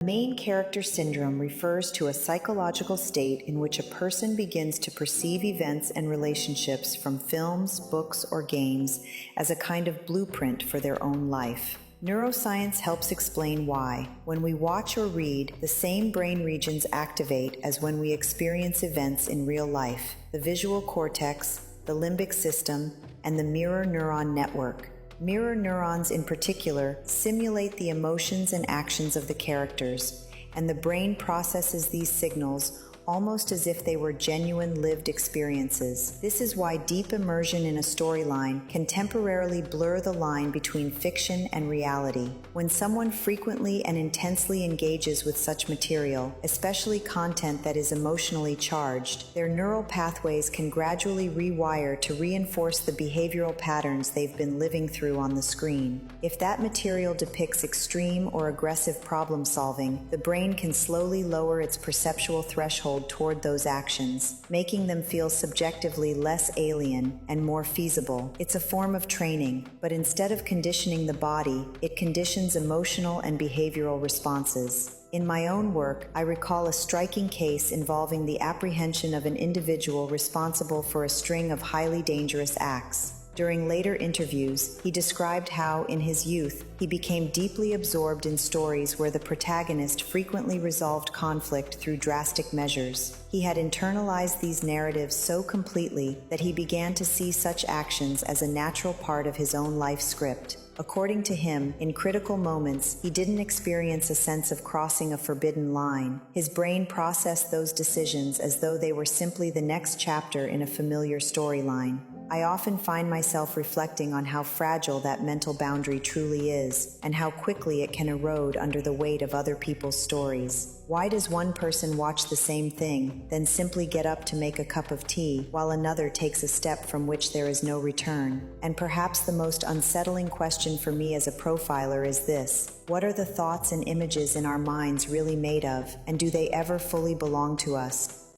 Main character syndrome refers to a psychological state in which a person begins to perceive events and relationships from films, books, or games as a kind of blueprint for their own life. Neuroscience helps explain why, when we watch or read, the same brain regions activate as when we experience events in real life: the visual cortex, the limbic system, and the mirror neuron network. Mirror neurons in particular simulate the emotions and actions of the characters, and the brain processes these signals almost as if they were genuine lived experiences. This is why deep immersion in a storyline can temporarily blur the line between fiction and reality. When someone frequently and intensely engages with such material, especially content that is emotionally charged, their neural pathways can gradually rewire to reinforce the behavioral patterns they've been living through on the screen. If that material depicts extreme or aggressive problem solving, the brain can slowly lower its perceptual threshold toward those actions, making them feel subjectively less alien and more feasible. It's a form of training, but instead of conditioning the body, it conditions emotional and behavioral responses. In my own work, I recall a striking case involving the apprehension of an individual responsible for a string of highly dangerous acts. During later interviews, he described how, in his youth, he became deeply absorbed in stories where the protagonist frequently resolved conflict through drastic measures. He had internalized these narratives so completely that he began to see such actions as a natural part of his own life script. According to him, in critical moments, he didn't experience a sense of crossing a forbidden line. His brain processed those decisions as though they were simply the next chapter in a familiar storyline. I often find myself reflecting on how fragile that mental boundary truly is, and how quickly it can erode under the weight of other people's stories. Why does one person watch the same thing, then simply get up to make a cup of tea, while another takes a step from which there is no return? And perhaps the most unsettling question for me as a profiler is this: what are the thoughts and images in our minds really made of, and do they ever fully belong to us?